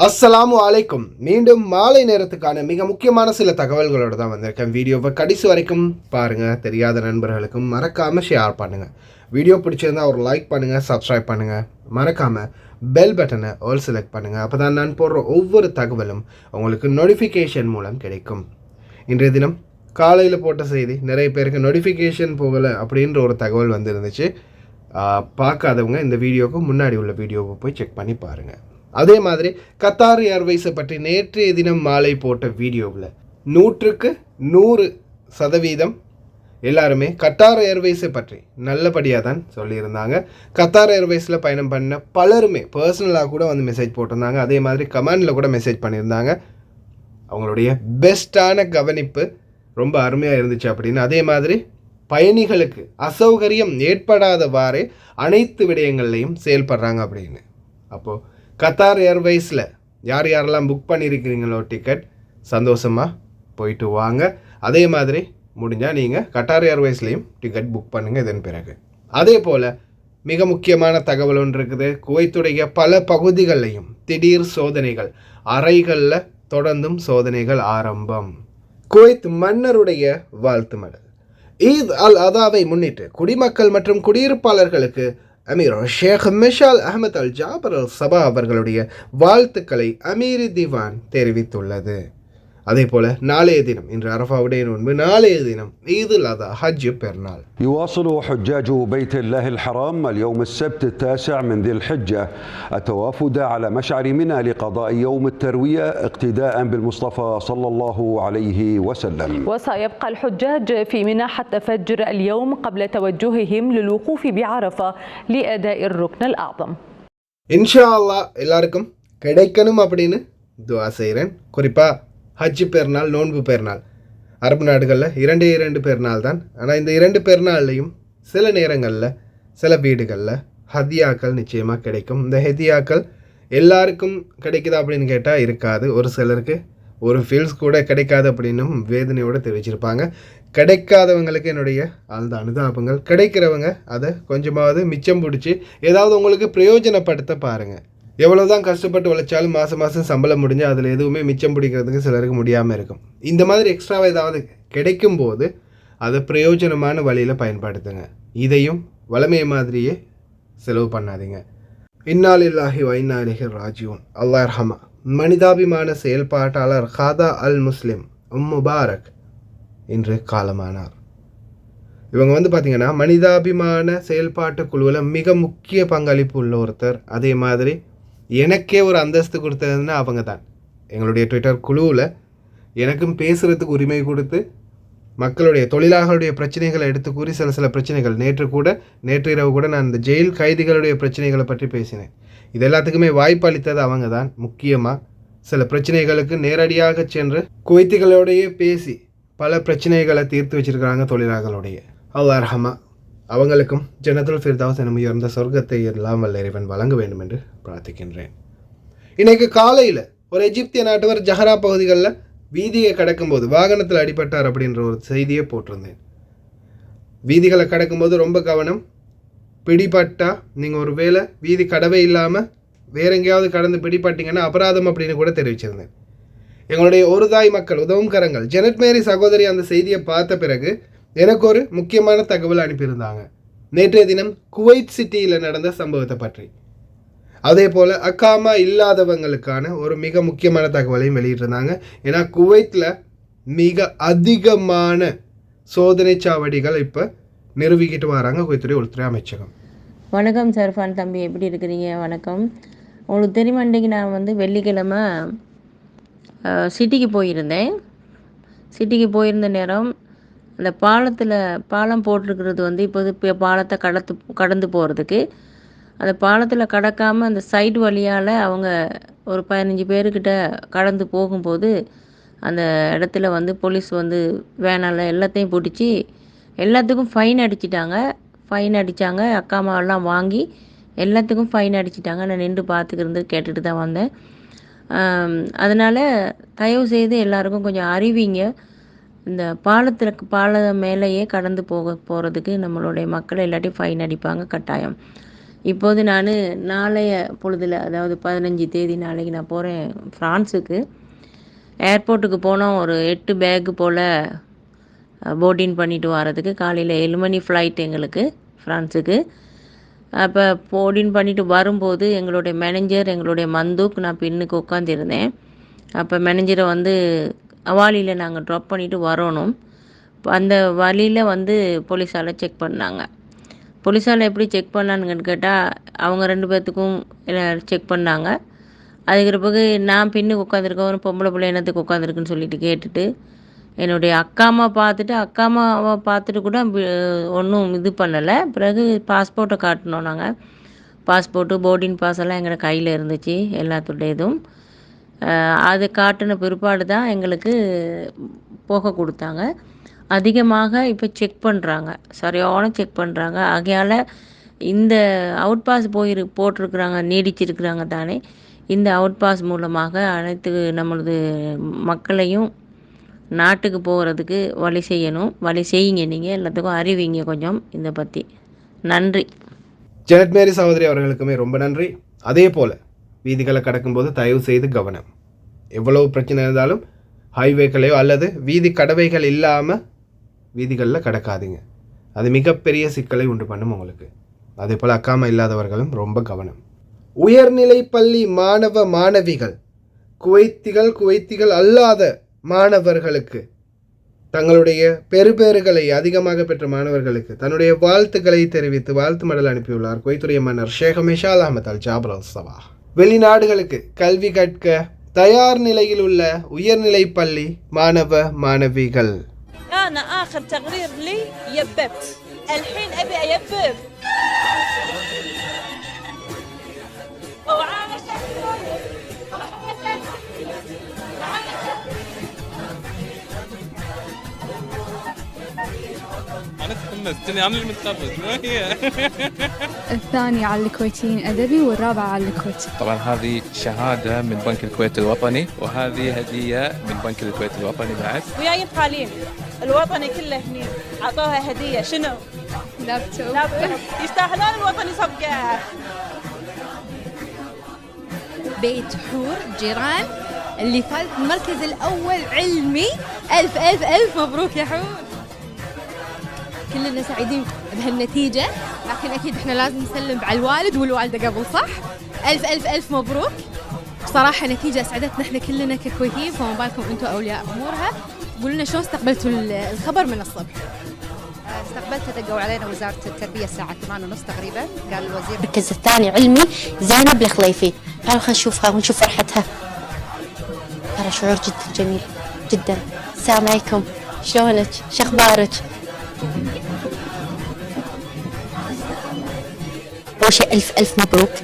அஸ்ஸலாமு அலைக்கும். மீண்டும் மாலை நேரத்துக்கான மிக முக்கியமான சில தகவல்களோடு தான் வந்திருக்கேன். வீடியோவை கடைசி வரைக்கும் பாருங்கள். தெரியாத நண்பர்களுக்கும் மறக்காமல் ஷேர் பண்ணுங்கள். வீடியோ பிடிச்சிருந்தால் ஒரு லைக் பண்ணுங்கள், சப்ஸ்கிரைப் பண்ணுங்கள். மறக்காமல் பெல் பட்டனை ஆல் செலக்ட் பண்ணுங்கள். அப்போ தான் நான் போடுற ஒவ்வொரு தகவலும் உங்களுக்கு நோட்டிஃபிகேஷன் மூலம் கிடைக்கும். இன்றைய தினம் காலையில் போட்ட செய்தி நிறைய பேருக்கு நோட்டிஃபிகேஷன் போகலை அப்படின்ற ஒரு தகவல் வந்துருந்துச்சு. பார்க்காதவங்க இந்த வீடியோவுக்கு முன்னாடி உள்ள வீடியோவை போய் செக் பண்ணி பாருங்கள். அதே மாதிரி கத்தார் ஏர்வேஸை பற்றி நேற்றைய தினம் மாலை போட்ட வீடியோவில் 100% எல்லாருமே கத்தார் ஏர்வேஸை பற்றி நல்லபடியாக தான் சொல்லியிருந்தாங்க. கத்தார் ஏர்வேஸில் பயணம் பண்ண பலருமே பர்சனலாக கூட வந்து மெசேஜ் போட்டிருந்தாங்க. அதே மாதிரி கமெண்டில் கூட மெசேஜ் பண்ணியிருந்தாங்க. அவங்களுடைய பெஸ்ட்டான கவனிப்பு ரொம்ப அருமையாக இருந்துச்சு அப்படின்னு. அதே மாதிரி பயணிகளுக்கு அசௌகரியம் ஏற்படாதவாறே அனைத்து விடயங்கள்லையும் செயல்படுறாங்க அப்படின்னு. அப்போது கத்தார் ஏர்வேஸில் யார் யாரெல்லாம் புக் பண்ணியிருக்கிறீங்களோ டிக்கெட் சந்தோஷமாக போயிட்டு வாங்க. அதே மாதிரி முடிஞ்சால் நீங்கள் கத்தார் ஏர்வேஸ்லேயும் டிக்கெட் புக் பண்ணுங்கள். இதன் பிறகு அதே போல் மிக முக்கியமான தகவல் ஒன்று இருக்குது. குவைத்துடைய பல பகுதிகளிலையும் திடீர் சோதனைகள், அறைகளில் தொடர்ந்தும் சோதனைகள் ஆரம்பம். குவைத் மன்னருடைய வாழ்த்து மடல் ஈத் அல் அதாவை முன்னிட்டு குடிமக்கள் மற்றும் குடியிருப்பாளர்களுக்கு அமீர் ஷேக் மிஷால் அஹமத் அல் ஜாபர் அல் சபா அவர்களுடைய வாழ்த்துக்களை அமீர் திவான் தெரிவித்துள்ளது. அதே போல நாளைய தினம் இன்று அரஃபாவுடைய முன்பு நாளைய தினம் ஈத் அல் அதா ஹஜ் பெருநாள். يواصل حجاج بيت الله الحرام اليوم السبت 9 من ذي الحجة التوافد على مشعر منى لقضاء يوم التروية اقتداء بالمصطفى صلى الله عليه وسلم. وسيبقى الحجاج في منى حتى فجر اليوم قبل توجههم للوقوف بعرفة لأداء الركن الأعظم. إن شاء الله எல்லாருக்கும் கிடைக்கணும் அப்படின்னு துஆ செய்கிறேன். குறிப்பாக ஹஜ் பெருநாள், நோன்பு பெருநாள் அரபு நாடுகளில் 2 பெருநாள் தான். ஆனால் இந்த 2 பெருநாள்லையும் சில நேரங்களில் சில வீடுகளில் ஹதியாக்கள் நிச்சயமாக கிடைக்கும். இந்த ஹதியாக்கள் எல்லாருக்கும் கிடைக்குதா அப்படின்னு கேட்டால் இருக்காது. ஒரு சிலருக்கு ஒரு ஃபீல்ஸ் கூட கிடைக்காது அப்படின்னும் வேதனையோடு தெரிவிச்சிருப்பாங்க. கிடைக்காதவங்களுக்கு என்னுடைய அந்த அனுதாபங்கள். கிடைக்கிறவங்க அதை கொஞ்சமாவது மிச்சம் பிடிச்சி ஏதாவது உங்களுக்கு பிரயோஜனப்படுத்த பாருங்கள். எவ்வளோ தான் கஷ்டப்பட்டு உழைச்சாலும் மாதம் சம்பளம் முடிஞ்சு அதில் எதுவுமே மிச்சம் பிடிக்கிறதுக்கு சிலருக்கு முடியாமல் இருக்கும். இந்த மாதிரி எக்ஸ்ட்ராவாக ஏதாவது கிடைக்கும்போது அதை பிரயோஜனமான வழியில் பயன்படுத்துங்க. இதையும் வளமைய மாதிரியே செலவு பண்ணாதீங்க. இன்னாலில்லாஹி வ இன்னா இலைஹி ராஜிஊன். அல்லாஹ் ரஹ்மா. மனிதாபிமான செயல்பாட்டாளர் ஹாதா அல் முஸ்லிம் முபாரக் இன்று காலமானார். இவங்க பார்த்திங்கன்னா மனிதாபிமான செயல்பாட்டு குழுவில் மிக முக்கிய பங்களிப்பு உள்ள ஒருத்தர். அதே மாதிரி எனக்கே ஒரு அந்தஸ்து கொடுத்ததுன்னா அவங்க தான். எங்களுடைய ட்விட்டர் குழுவில் எனக்கும் பேசுகிறதுக்கு உரிமை கொடுத்து மக்களுடைய தொழிலாளர்களுடைய பிரச்சனைகளை எடுத்து கூறி சில பிரச்சனைகள் நேற்று இரவு கூட நான் இந்த ஜெயில் கைதிகளுடைய பிரச்சனைகளை பற்றி பேசினேன். இது எல்லாத்துக்குமே வாய்ப்பு அளித்தது அவங்க தான். முக்கியமாக சில பிரச்சனைகளுக்கு நேரடியாக சென்று குவைத்திகளோடையே பேசி பல பிரச்சனைகளை தீர்த்து வச்சிருக்கிறாங்க தொழிலாளர்களுடைய. அல்லாஹ் ரஹ்மா. அவங்களுக்கும் ஜன்னத்துல் ஃபிர்தௌஸ் எனும் உயர்ந்த சொர்க்கத்தை எல்லாம் வல்ல இறைவன் வழங்க வேண்டும் என்று பிரார்த்திக்கின்றேன். இன்றைக்கு காலையில் ஒரு எகிப்திய நாட்டவர் ஜஹரா பகுதிகளில் வீதியை கடக்கும்போது வாகனத்தில் அடிபட்டார் அப்படின்ற ஒரு செய்தியை போட்டிருந்தேன். வீதிகளை கடக்கும்போது ரொம்ப கவனம். பிடிபட்டா நீங்கள் ஒரு வேளை வீதி கடவே இல்லாமல் வேற எங்கேயாவது கடந்து பிடிபட்டீங்கன்னா அபராதம் அப்படின்னு கூட தெரிவிச்சிருந்தேன். எங்களுடைய ஒரு தாய் மக்கள் உதவும் கரங்கள் ஜெனட் மேரி சகோதரி அந்த செய்தியை பார்த்த பிறகு எனக்கு ஒரு முக்கியமான தகவல் அனுப்பியிருந்தாங்க. நேற்றைய தினம் குவைத் சிட்டியில் நடந்த சம்பவத்தை பற்றி. அதே போல் அக்காமா இல்லாதவங்களுக்கான ஒரு மிக முக்கியமான தகவலையும் வெளியிட்டிருந்தாங்க. ஏன்னா குவைத்தில் மிக அதிகமான சோதனை சாவடிகள் இப்போ நிறுவிக்கிட்டு வராங்க குவைத்துறை உள்துறை அமைச்சகம். வணக்கம் சர்ஃபான் தம்பி, எப்படி இருக்கிறீங்க? வணக்கம். உங்களுக்கு தெரியுமா, இன்றைக்கி நான் வெள்ளிக்கிழமை சிட்டிக்கு போயிருந்தேன். சிட்டிக்கு போயிருந்த நேரம் அந்த பாலம் போட்டிருக்கிறது இப்போது பாலத்தை கடந்து போகிறதுக்கு அந்த பாலத்தில் கடக்காமல் அந்த சைடு வழியால் அவங்க ஒரு 15 பேர்கிட்ட கடந்து போகும்போது அந்த இடத்துல போலீஸ் வேனால் எல்லாத்தையும் பிடிச்சி எல்லாத்துக்கும் ஃபைன் அடிச்சிட்டாங்க. அக்காமாவெல்லாம் வாங்கி எல்லாத்துக்கும் ஃபைன் அடிச்சிட்டாங்க. நான் நின்று பார்த்துக்கிருந்து கேட்டுட்டு தான் வந்தேன். அதனால் தயவு செய்து எல்லாருக்கும் கொஞ்சம் அறிவிங்க. இந்த பாலம் மேலேயே கடந்து போகிறதுக்கு நம்மளுடைய மக்களை இல்லாட்டி ஃபைன் அடிப்பாங்க கட்டாயம். இப்போது நான் நாளைய பொழுதில், அதாவது 15 தேதி நாளைக்கு நான் போகிறேன் ஃப்ரான்ஸுக்கு. ஏர்போர்ட்டுக்கு போனோம். ஒரு 8 பேக்கு போல் போர்டிங் பண்ணிட்டு வரதுக்கு. காலையில் 7 மணி ஃப்ளைட் எங்களுக்கு ஃப்ரான்ஸுக்கு. அப்போ போர்டிங் பண்ணிட்டு வரும்போது எங்களுடைய மேனேஜர், எங்களுடைய மந்தூக், நான் பின்னுக்கு உட்காந்துருந்தேன். அப்போ மேனேஜரை வந்து அவாலியில் நாங்கள் ட்ராப் பண்ணிவிட்டு வரணும். அந்த வழியில் போலீஸால் செக் பண்ணாங்க. போலீஸால் எப்படி செக் பண்ணானுங்கன்னு கேட்டால், அவங்க 2 பேர்த்துக்கும் செக் பண்ணாங்க. அதுக்கு பிறகு நான் பின்னுக்கு உட்காந்துருக்கேன், ஒரு பொம்பளை பிள்ளை என்னத்துக்கு உட்காந்துருக்குன்னு சொல்லிட்டு கேட்டுட்டு, என்னுடைய அக்கா அம்மாவை பார்த்துட்டு கூட ஒன்றும் இது பண்ணலை. பிறகு பாஸ்போர்ட்டை காட்டினோம். நாங்கள் பாஸ்போர்ட்டு, போர்டிங் பாஸ் எல்லாம் எங்களோட கையில் இருந்துச்சு, எல்லாத்துடைய இதுவும். அது காட்டின பிற்பாடு தான் எங்களுக்கு போக கொடுத்தாங்க. அதிகமாக இப்போ செக் பண்ணுறாங்க, சரியான செக் பண்ணுறாங்க. ஆகையால் இந்த அவுட் பாஸ் போட்டிருக்கிறாங்க, நீடிச்சிருக்கிறாங்க தானே. இந்த அவுட் பாஸ் மூலமாக அனைத்து நம்மளது மக்களையும் நாட்டுக்கு போகிறதுக்கு வழி செய்யணும். வழி செய்யுங்க, நீங்கள் எல்லாத்துக்கும் அறிவிங்க கொஞ்சம் இதை பற்றி. நன்றி. ஜெனட் மேரி சகோதரி அவர்களுக்குமே ரொம்ப நன்றி. அதே போல் வீதிகளை கடக்கும்போது தயவு செய்து கவனம். எவ்வளவு பிரச்சனை இருந்தாலும் ஹைவேக்களையோ அல்லது வீதி கடவைகள் இல்லாமல் வீதிகளில் கடக்காதீங்க. அது மிகப்பெரிய சிக்கலை உண்டு பண்ணும் உங்களுக்கு. அதே போல் அக்காமா இல்லாதவர்களும் ரொம்ப கவனம். உயர்நிலை பள்ளி மாணவ மாணவிகள், குவைத்திகள் அல்லாத மாணவர்களுக்கு, தங்களுடைய பெறுபேறுகளை அதிகமாக பெற்ற மாணவர்களுக்கு தன்னுடைய வாழ்த்துக்களை தெரிவித்து வாழ்த்து மடல் அனுப்பியுள்ளார் குவைத்துடைய மன்னர் ஷேக் ஹமீஷா அல் அஹமத் அல் ஜாபர் அல் சபா. வெளிநாடுகளுக்கு கல்வி கற்க தயார் நிலையில் உள்ள உயர்நிலை பள்ளி மாணவ மாணவிகள். أنا آخر تقرير لي يببت، الحين أبي أيبب. أنا تحمستني، أنا اللي متخبط ما هي. الثاني على الكويتيين أدبي والرابع على الكويتي. طبعا هذه شهادة من بنك الكويت الوطني، وهذه هدية من بنك الكويت الوطني بعد. وياي بخالين الوطني كله هني عطوها هدية. شنو؟ لابتوب. يستاهلون الوطني صفقة. بيت حور جيران اللي فاز المركز الأول علمي. ألف ألف ألف مبروك يا حور. كلنا سعيدين بهالنتيجة، لكن أكيد إحنا لازم نسلم على الوالد والوالدة قبل، صح؟ ألف ألف ألف مبروك. بصراحة نتيجة أسعدتنا إحنا كلنا ككويتيين، فما بالكم أنتم أولياء أمورها. قولوا لنا شلون استقبلتوا الخبر من الصبح؟ استقبلت دقوا علينا وزارة التربية الساعة 8:30 تقريبا، قال الوزير. المركز الثاني علمي زينب الخليفي. تعالوا خلينا نشوفها ونشوف فرحتها. ترى شعور جدا جميل جدا. السلام عليكم، شلونك؟ شخبارك؟ أول شيء ألف ألف مبروك.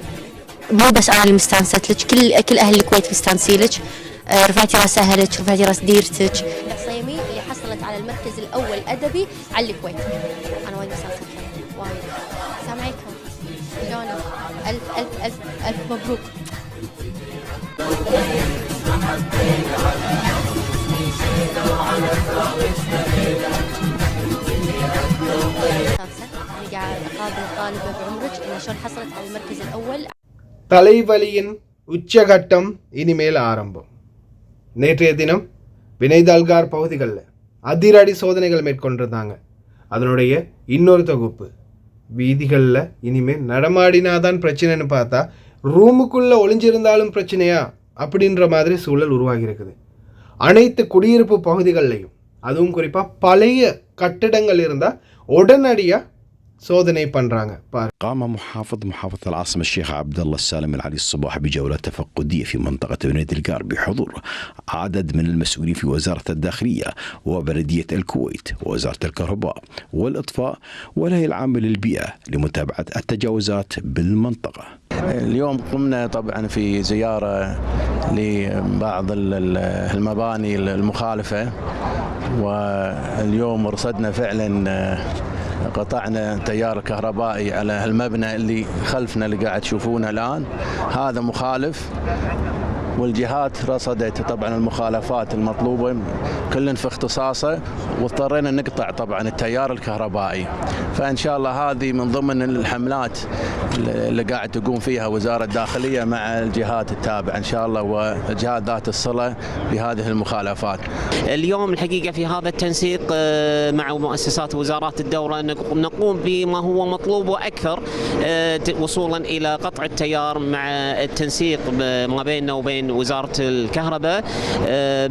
مو بس أنا اللي مستانست لك، كل أهل الكويت مستانسين لك. رفعتي راس أهلك، رفعتي راس ديرتك. العصيمي اللي حصلت على المركز الأول أدبي على الكويت. أنا وايد مستانسة وايد. السلام عليكم، شلونك؟ ألف ألف ألف ألف مبروك. أنا قاعد أقابل طالبة بعمرك إن شلون حصلت على المركز الأول. தலைவலியின் உச்சகட்டம் இனிமேல் ஆரம்பம். நேற்றைய தினம் வினைதால்கார் பகுதிகளில் அதிரடி சோதனைகள் மேற்கொண்டிருந்தாங்க. அதனுடைய இன்னொரு தொகுப்பு. வீதிகளில் இனிமேல் நடமாடினாதான் பிரச்சனைன்னு பார்த்தா ரூமுக்குள்ளே ஒளிஞ்சிருந்தாலும் பிரச்சனையா அப்படின்ற மாதிரி சூழல் உருவாகி இருக்குது. அனைத்து குடியிருப்பு பகுதிகள்லையும், அதுவும் குறிப்பாக பழைய கட்டிடங்கள் இருந்தால் உடனடியாக சோதனை பண்றாங்க. قام محافظة العاصمة الشيخ عبد الله السالم العلي الصباح بجولة تفقدية في منطقة بنيدلقار بحضور عدد من المسؤولين في وزارة الداخلية وبلدية الكويت ووزارة الكهرباء والإطفاء والهيئة العامة للبيئة لمتابعة التجاوزات بالمنطقة. اليوم قمنا طبعا في زيارة لبعض المباني المخالفة، واليوم رصدنا فعلا قطعنا تيار كهربائي على المبنى اللي خلفنا اللي قاعد تشوفونه الآن. هذا مخالف والجهات رصدت طبعا المخالفات المطلوبة كل في اختصاصه، واضطرينا نقطع طبعا التيار الكهربائي. فإن شاء الله هذه من ضمن الحملات اللي قاعد تقوم فيها وزارة الداخلية مع الجهات التابعة إن شاء الله والجهات ذات الصلة بهذه المخالفات. اليوم الحقيقة في هذا التنسيق مع مؤسسات وزارات الدولة نقوم بما هو مطلوب وأكثر، وصولا إلى قطع التيار مع التنسيق ما بيننا وبين وزارة الكهرباء،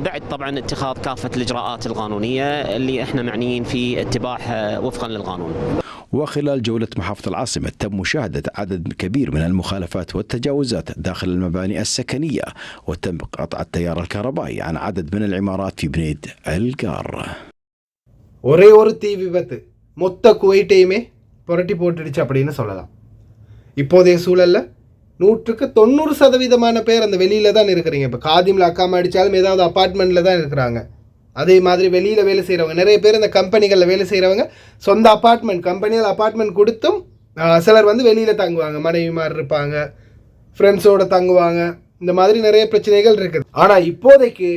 بعد طبعا اتخاذ كافة الإجراءات القانونية اللي احنا معنيين في اتباعها وفقا للقانون. وخلال جولة محافظة العاصمة تم مشاهدة عدد كبير من المخالفات والتجاوزات داخل المباني السكنية، وتم قطع التيار الكهربائي عن عدد من العمارات في بنيد القار. ஒரே ஒரு தீ விபத்து மொத்த குவைட்டையுமே புரட்டி போட்டுடுச்சு அப்படின்னு சொல்லலாம். இப்போதைய சூழலில் 90% பேர் அந்த வெளியில் தான் இருக்கிறீங்க. இப்போ காதிமில் அக்காம அடித்தாலும் ஏதாவது அப்பார்ட்மெண்ட்டில் தான் இருக்கிறாங்க. அதே மாதிரி வெளியில் வேலை செய்கிறவங்க நிறைய பேர் இந்த கம்பெனிகளில் வேலை செய்கிறவங்க சொந்த அப்பார்ட்மெண்ட் கம்பெனியில் அப்பார்ட்மெண்ட் கொடுத்தும் சிலர் வந்து வெளியில் தங்குவாங்க, மனைவி மாதிரி இருப்பாங்க, ஃப்ரெண்ட்ஸோடு தங்குவாங்க. இந்த மாதிரி நிறைய பிரச்சனைகள் இருக்குது. ஆனால் இப்போதைக்கு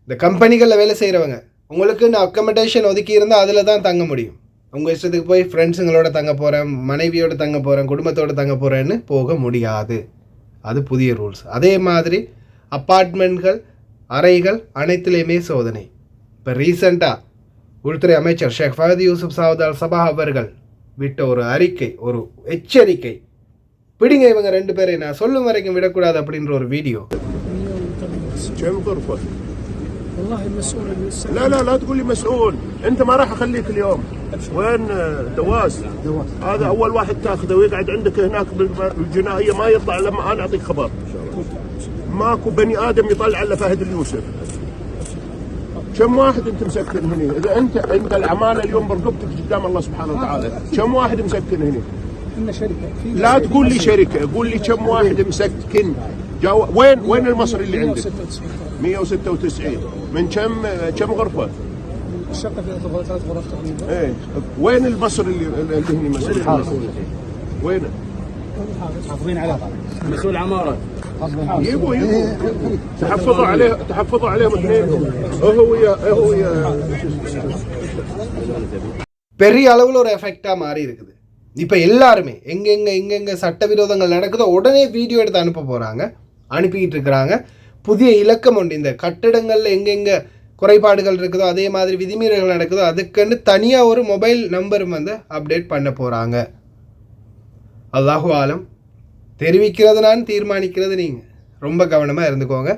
இந்த கம்பெனிகளில் வேலை செய்கிறவங்க உங்களுக்கு நான் அக்கமடேஷன் ஒதுக்கி இருந்தால் அதில் தான் தங்க முடியும். உங்கள் இஷ்டத்துக்கு போய் ஃப்ரெண்ட்ஸுங்களோட தங்க போகிறேன், மனைவியோடு தங்க போகிறேன், குடும்பத்தோடு தங்க போகிறேன்னு போக முடியாது. அது புதிய ரூல்ஸ். அதே மாதிரி அப்பார்ட்மெண்ட்கள் அறைகள் அனைத்துலேயுமே சோதனை. இப்போ ரீசெண்டாக உள்துறை அமைச்சர் ஷேக் ஃபஹத் யூசுப் சாவுத் அல் சபா அவர்கள் விட்ட ஒரு அறிக்கை, ஒரு எச்சரிக்கை, பிடிங்க இவங்க 2 பேரை நான் சொல்லும் வரைக்கும் விடக்கூடாது அப்படின்ற ஒரு வீடியோ. والله المسؤول لا تقول لي مسؤول، انت ما راح اخليك اليوم. وين دواس؟ هذا اول واحد تاخذه ويقعد عندك هناك بالجنائيه، ما يطلع لما انا اعطيك خبر. ماكو بني ادم يطلع الا فهد اليوسف. كم واحد انت مسكن هنا؟ اذا انت العماله اليوم برقبتك قدام الله سبحانه وتعالى، كم واحد مسكن هنا؟ احنا شركه. لا تقول لي شركه، قول لي كم واحد مسكن. وين المصري اللي عندك؟ 196. من كم غرفه؟ الشقه فيها 3 غرف تقريبا. ايه وين المصري اللي هنا مسؤول؟ وينه؟ حافظين عليه مسؤول عماره. يبوا تحفظوا عليهم اثنينهم. هو பெரிய அளவில் ஒரு எஃபெக்டாக மாறி இருக்குது. இப்போ எல்லாருமே எங்கெங்கே சட்டவிரோதங்கள் நடக்குதோ உடனே வீடியோ எடுத்து அனுப்ப போகிறாங்க, அனுப்பிக்கிட்டு இருக்கிறாங்க. புதிய இலக்கம் உண்டு. இந்த கட்டிடங்களில் எங்கெங்கே குறைபாடுகள் இருக்குதோ அதே மாதிரி விதிமீறல்கள் நடக்குதோ அதுக்குன்னு தனியாக ஒரு மொபைல் நம்பரும் வந்து அப்டேட் பண்ண போகிறாங்க. அல்லாஹு ஆலம். தெரிவிக்கிறது நான், தீர்மானிக்கிறது நீங்கள். ரொம்ப கவனமாக இருந்துக்கோங்க.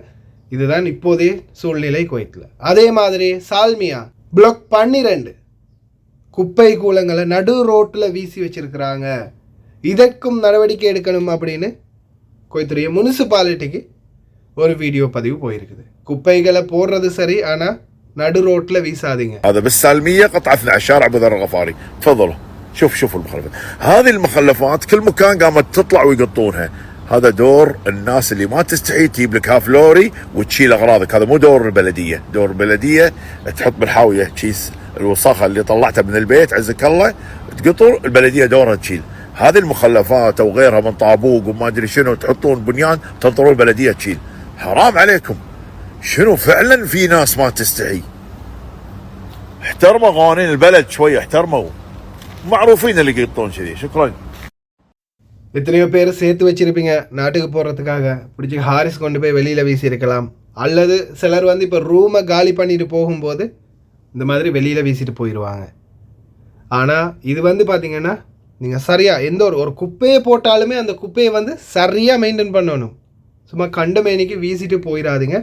இதுதான் இப்போதைய சூழ்நிலை குவைத்தில். அதே மாதிரி சால்மியா பிளாக் 12 குப்பை கூலங்களை நடு ரோட்டில் வீசி வச்சிருக்கிறாங்க. இதற்கும் நடவடிக்கை எடுக்கணும் அப்படின்னு குவைத்துடைய முனிசிபாலிட்டிக்கு ஒரு வீடியோ பதிவு போயிருக்குது. குப்பைகளை போடுறது சரி, ஆனால் நடு ரோட்டில் வீசாதீங்க. هذا بالسالمية قطع 12 شارع أبو ذر الغفاري. تفضلوا شوفوا المخلفات. هذه المخلفات كل مكان قامت تطلع ويقطونها. هذا دور الناس اللي ما تستحي تجيب لك هاف لوري وتشيل اغراضك. هذا مو دور البلديه. دور البلديه تحط بالحاويه كيس الوساخه اللي طلعتها من البيت عزك الله تقطر. البلديه دورها تشيل هذه المخلفات او غيرها من طابوق وما ادري شنو، تحطون بنيان تنطرون البلديه تشيل. حرام عليكم. شنو فعلا في ناس ما تستحي. احترموا قوانين البلد شويه، احترموا. معروفين اللي يقطون كذي. شكرا. எத்தனையோ பேர் சேர்த்து வச்சுருப்பீங்க நாட்டுக்கு போகிறதுக்காக, பிடிச்சி ஹாரிஸ் கொண்டு போய் வெளியில் வீசியிருக்கலாம். அல்லது சிலர் வந்து இப்போ ரூமை காலி பண்ணிட்டு போகும்போது இந்த மாதிரி வெளியில் வீசிட்டு போயிடுவாங்க. ஆனால் இது வந்து பார்த்திங்கன்னா நீங்கள் சரியாக எந்த ஒரு குப்பையை போட்டாலுமே அந்த குப்பையை வந்து சரியாக மெயின்டைன் பண்ணணும். சும்மா கண்டமேனிக்கு வீசிட்டு போயிடாதீங்க.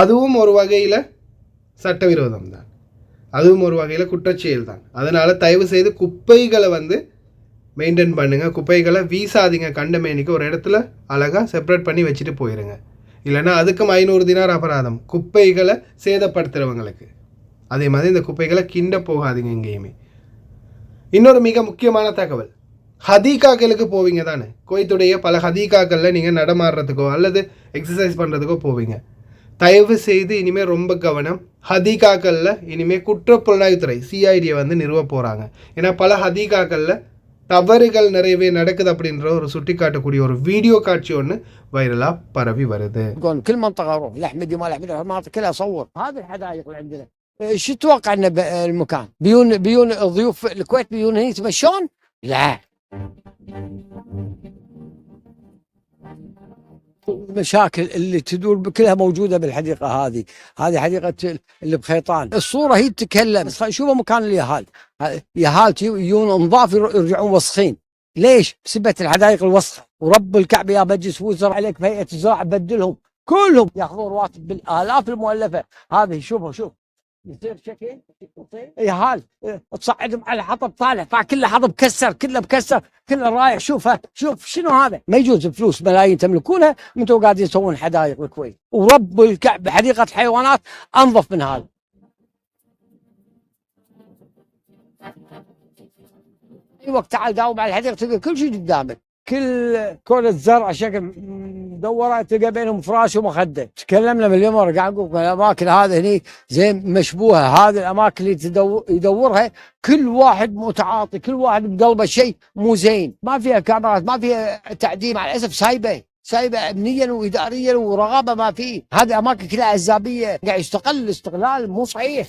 அதுவும் ஒரு வகையில் சட்டவிரோதம் தான், அதுவும் ஒரு வகையில் குற்றச்செயல் தான். அதனால் தயவு செய்து குப்பைகளை வந்து மெயின்டைன் பண்ணுங்கள். குப்பைகளை வீசாதீங்க. கண்டமேனிக்கு ஒரு இடத்துல அழகாக செப்பரேட் பண்ணி வச்சுட்டு போயிடுங்க. இல்லைன்னா அதுக்கும் 500 தினார் அபராதம் குப்பைகளை சேதப்படுத்துகிறவங்களுக்கு. அதே மாதிரி இந்த குப்பைகளை கிண்ட போகாதீங்க எங்கேயுமே. இன்னொரு மிக முக்கியமான தகவல், ஹதீகாக்களுக்கு போவீங்க தானே. குவைத்துடைய பல ஹதீகாக்களில் நீங்கள் நடமாடுறதுக்கோ அல்லது எக்ஸசைஸ் பண்ணுறதுக்கோ போவீங்க. தயவு செய்து இனிமேல் ரொம்ப கவனம். ஹதீகாக்களில் இனிமேல் குற்றப்புலனாய்வுத்துறை CID வந்து நிறுவ போகிறாங்க. ஏன்னா பல ஹதீகாக்களில் தவறுகள் நிறையவே நடக்குது அப்படின்ற ஒரு சுட்டி காட்டக்கூடிய ஒரு வீடியோ காட்சி ஒன்று வைரலாக பரவி வருது. كل منطقه اروح الاحمدي ما الاحمدي المناطق كلها اصور هذه الحدائق اللي عندنا. شو تتوقع انه المكان بيون ضيوف الكويت بيون هنا يتمشون؟ لا. المشاكل اللي تدور كلها موجوده بالحديقه هذه حديقه اللي بخيطان. الصوره هي تتكلم. شوفوا مكان اليهال يجون نظاف يرجعون وسخين. ليش؟ بسبه الحدائق الوسخه. ورب الكعبه يا مجلس وزراء عليك بهيئه الزراعه بدلهم كلهم ياخذون رواتب بالالاف المؤلفه. هذه شوف يصير شكل يهال تصعدهم على حطب طالع فكله حطب كله مكسر كله رايح. شوف شنو هذا؟ ما يجوز فلوس ملايين تملكونها وانتم قاعدين تسوون حدائق بالكويت. ورب الكعبه حديقه الحيوانات انظف من هذا. اي وقت تعال داوم على الحديقه تلقى كل شيء قدامك. كل كرة زرع شكل مدورة تلقى بينهم فراش ومخدة. تكلمنا مليون مرة قاعد نقول الأماكن هذه هني زي مشبوهة. هذه الأماكن اللي يدورها كل واحد متعاطي كل واحد بقلبه شيء مو زين. ما فيها كاميرات ما فيها تعديل مع الأسف سايبة أمنيا وإداريا ورغابة ما فيه. هذه أماكن كلها عزابية قاعد يستقل استقلال مو صحيح.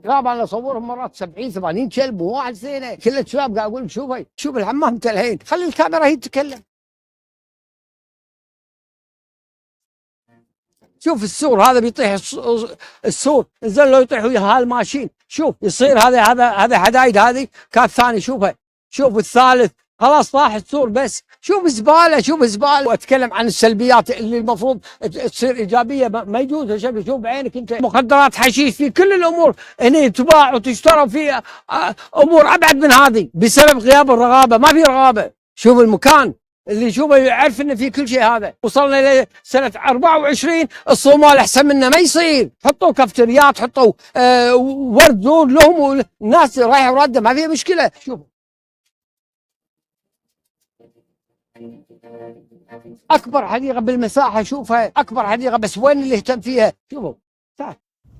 شباب انا اصورهم مرات 70-80 كلب وواحد زينه كل الشباب قاعد اقول شوف الحمام انت الحين خلي الكاميرا هي تتكلم. شوف السور هذا بيطيح السور نزل له يطيح ويا هالماشين. شوف يصير هذا حدايد هذه كان ثاني شوف الثالث خلاص طاح السور. بس شوف زباله واتكلم عن السلبيات اللي المفروض تصير ايجابيه ما يجوز. شوف بعينك انت مخدرات حشيش في كل الامور هنا تباع وتشترى في امور ابعد من هذه بسبب غياب الرغابه. ما في رغابه. شوف المكان اللي يشوفه يعرف انه في كل شيء. هذا وصلنا الى سنه 24 الصومال احسن منه ما يصير. حطوا كافتريات حطوا ورد زور لهم والناس رايحه وراده ما فيها مشكله. شوف اكبر حديقه بالمساحه شوفها اكبر حديقه بس وين اللي اهتم فيها؟ شوفوا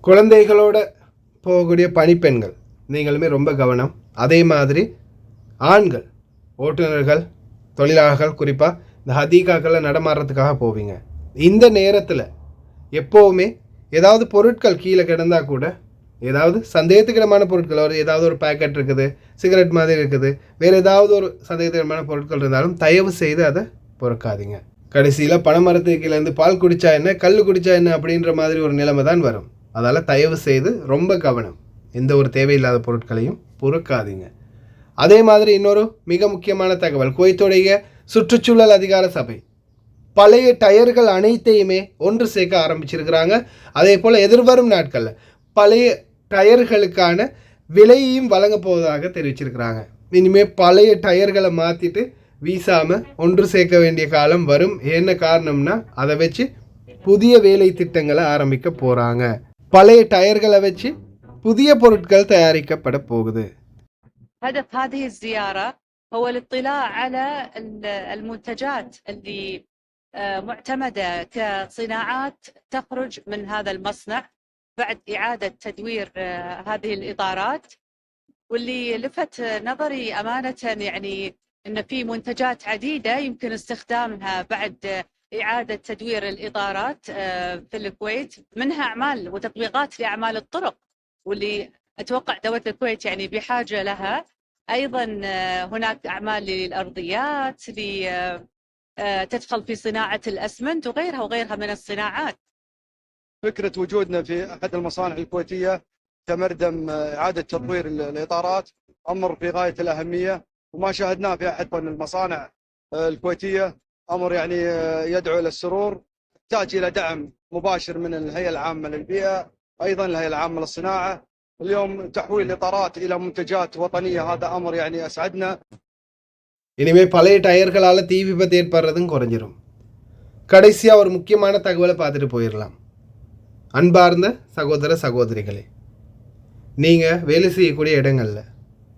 குழந்தைகளோட போகக்கூடிய பணிப்பெண்கள் நீங்களுமே ரொம்ப கவனம். அதே மாதிரி ஆண்கள் ஓட்டுநர்கள் தொழிலாளர்கள் குறிப்பாக இந்த ஹதீகாக்களில் நடமாடுறதுக்காக போவீங்க. இந்த நேரத்தில் எப்போவுமே ஏதாவது பொருட்கள் கீழே கிடந்தால் கூட ஏதாவது சந்தேகத்துக்கிடமான பொருட்கள் ஏதாவது ஒரு பேக்கெட் இருக்குது சிகரெட் மாதிரி இருக்குது வேறு ஏதாவது ஒரு சந்தேகத்துக்கிடமான பொருட்கள் இருந்தாலும் தயவு செய்து அதை பொறுக்காதீங்க. கடைசியில் பனைமரத்துக்கு கீழேருந்து பால் குடித்தா என்ன கல் குடித்தா என்ன அப்படின்ற மாதிரி ஒரு நிலைமை தான் வரும். அதால் தயவு செய்து ரொம்ப கவனம். எந்த ஒரு தேவையில்லாத பொருட்களையும் பொறுக்காதீங்க. அதே மாதிரி இன்னொரு மிக முக்கியமான தகவல் குவைத்துடைய சுற்றுச்சூழல் அதிகார சபை பழைய டயர்கள் அனைத்தையுமே ஒன்று சேர்க்க ஆரம்பிச்சிருக்கிறாங்க. அதே போல் எதிர்வரும் நாட்களில் பழைய டயர்களுக்கான விலையையும் வழங்க போவதாக தெரிவிச்சிருக்கிறாங்க. இனிமேல் பழைய டயர்களை மாற்றிட்டு வீசாமல் ஒன்று சேர்க்க வேண்டிய காலம் வரும். என்ன காரணம்னா அதை வச்சு புதிய வேலை திட்டங்களை ஆரம்பிக்க போகிறாங்க. பழைய டயர்களை வச்சு புதிய பொருட்கள் தயாரிக்கப்பட போகுது. هدف هذه الزيارة هو الاطلاع على المنتجات اللي معتمدة كصناعات تخرج من هذا المصنع بعد إعادة تدوير هذه الإطارات. واللي لفت نظري أمانة يعني إن في منتجات عديدة يمكن استخدامها بعد إعادة تدوير الإطارات في الكويت منها أعمال وتطبيقات لأعمال الطرق واللي أتوقع دولة الكويت يعني بحاجة لها. أيضا هناك أعمال للأرضيات تدخل في صناعة الأسمنت وغيرها من الصناعات. فكرة وجودنا في أحد المصانع الكويتية كمردم إعادة تطوير الإطارات أمر في غاية الأهمية وما شاهدناه في أحد من المصانع الكويتية. أمر يعني يدعو إلى السرور يحتاج إلى دعم مباشر من الهيئة العامة للبيئة أيضا الهيئة العامة للصناعة. اليوم تحويل الإطارات إلى منتجات وطنية هذا أمر يعني أسعدنا. இனிமேல் பழைய டயர்களால் தீ விபத்து ஏற்படுறதும் குறைஞ்சிரும். கடைசியாக ஒரு முக்கியமான தகவலை பார்த்துட்டு போயிடலாம். அன்பார்ந்த சகோதர சகோதரிகளே, நீங்கள் வேலை செய்யக்கூடிய இடங்களில்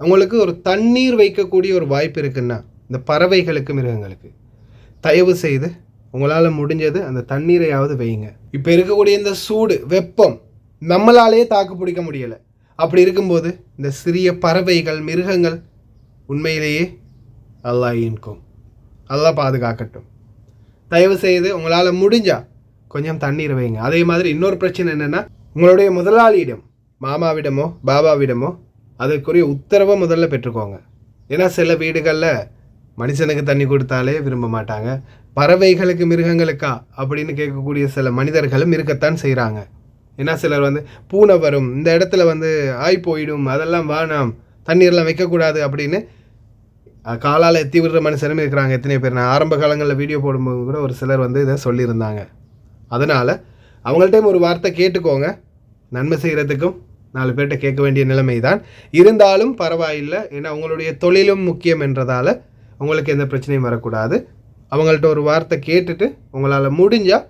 உங்களுக்கு ஒரு தண்ணீர் வைக்கக்கூடிய ஒரு வாய்ப்பு இருக்குன்னா இந்த பறவைகளுக்கு மிருகங்களுக்கு தயவு செய்து உங்களால் முடிஞ்சது அந்த தண்ணீரையாவது வைங்க. இப்போ இருக்கக்கூடிய இந்த சூடு வெப்பம் நம்மளாலேயே தாக்கு பிடிக்க முடியலை. அப்படி இருக்கும்போது இந்த சிறிய பறவைகள், மிருகங்கள் உண்மையிலேயே அல்லாஹ் இன்கும். அல்லாஹ் பாதுகாக்கட்டும். தயவு செய்து உங்களால் முடிஞ்சால் கொஞ்சம் தண்ணீர் வைங்க. அதே மாதிரி இன்னொரு பிரச்சனை என்னென்னா, உங்களுடைய முதலாளியிடம், மாமாவிடமோ பாபாவிடமோ அதற்குரிய உத்தரவை முதல்ல பெற்றுக்கோங்க. ஏன்னா சில வீடுகளில் மனுஷனுக்கு தண்ணி கொடுத்தாலே விரும்ப மாட்டாங்க, பறவைகளுக்கு மிருகங்களுக்கா அப்படின்னு கேட்கக்கூடிய சில மனிதர்களும் இருக்கத்தான் செய்கிறாங்க. ஏன்னா சிலர் வந்து பூனை வரும், இந்த இடத்துல வந்து ஆய் போயிடும், அதெல்லாம் வேணாம், தண்ணீர்லாம் வைக்கக்கூடாது அப்படின்னு காலால் எத்தி விடுற மனுஷனும் இருக்கிறாங்க. எத்தனை பேர் நான் ஆரம்ப காலங்களில் வீடியோ போடும்போது கூட ஒரு சிலர் வந்து இதை சொல்லியிருந்தாங்க. அதனால் அவங்கள்ட்டையும் ஒரு வார்த்தை கேட்டுக்கோங்க. நன்மை செய்கிறதுக்கும் 4 பேர்கிட்ட கேட்க வேண்டிய நிலைமை தான். இருந்தாலும் பரவாயில்லை, ஏன்னா உங்களுடைய தொழிலும் முக்கியம் என்றதால் உங்களுக்கு எந்த பிரச்சனையும் வரக்கூடாது. அவங்கள்ட்ட ஒரு வார்த்தை கேட்டுட்டு உங்களால் முடிஞ்சால்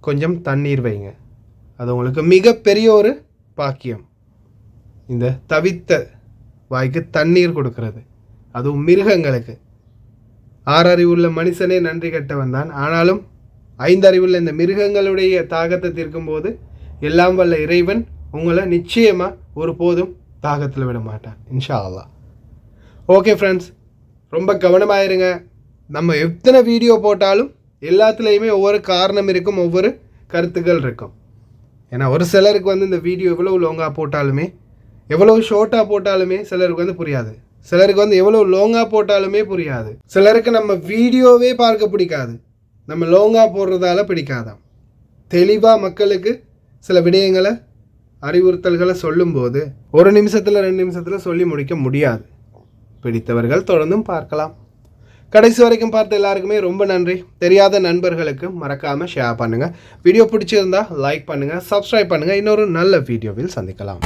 கொஞ்சம் தண்ணீர் வைங்க. அது உங்களுக்கு மிகப்பெரிய ஒரு பாக்கியம். இந்த தவித்த வாய்க்கு தண்ணீர் கொடுக்கறது, அதுவும் மிருகங்களுக்கு. 6 அறிவுள்ள மனுஷனே நன்றி கெட்டவன் தான். ஆனாலும் 5 அறிவுள்ள இந்த மிருகங்களுடைய தாகத்தை தீர்க்கும் போது எல்லாம் வல்ல இறைவன் உங்களை நிச்சயமாக ஒரு போதும் தாகத்தில் விட மாட்டான், இன்ஷா அல்லாஹ். ஓகே ஃப்ரெண்ட்ஸ், ரொம்ப கவனமாயிருங்க. நம்ம எத்தனை வீடியோ போட்டாலும் எல்லாத்துலேயுமே ஒவ்வொரு காரணம் இருக்கும், ஒவ்வொரு கருத்துக்கள் இருக்கும். ஏன்னா ஒரு சிலருக்கு வந்து இந்த வீடியோ எவ்வளோ லாங்காக போட்டாலுமே, எவ்வளோ ஷார்ட்டாக போட்டாலுமே சிலருக்கு வந்து புரியாது. சிலருக்கு வந்து எவ்வளோ லாங்காக போட்டாலுமே புரியாது. சிலருக்கு நம்ம வீடியோவே பார்க்க பிடிக்காது, நம்ம லாங்காக போடுறதால பிடிக்காதான். தெளிவாக மக்களுக்கு சில விடயங்களை, அறிவுறுத்தல்களை சொல்லும்போது 1 நிமிஷத்தில் 2 நிமிஷத்தில் சொல்லி முடிக்க முடியாது. பிடித்தவர்கள் தொடர்ந்தும் பார்க்கலாம். கடைசி வரைக்கும் பார்த்த எல்லாருக்குமே ரொம்ப நன்றி. தெரியாத நண்பர்களுக்கு மறக்காமல் ஷேர் பண்ணுங்கள். வீடியோ பிடிச்சிருந்தா லைக் பண்ணுங்கள், சப்ஸ்கிரைப் பண்ணுங்கள். இன்னொரு நல்ல வீடியோவில் சந்திக்கலாம்.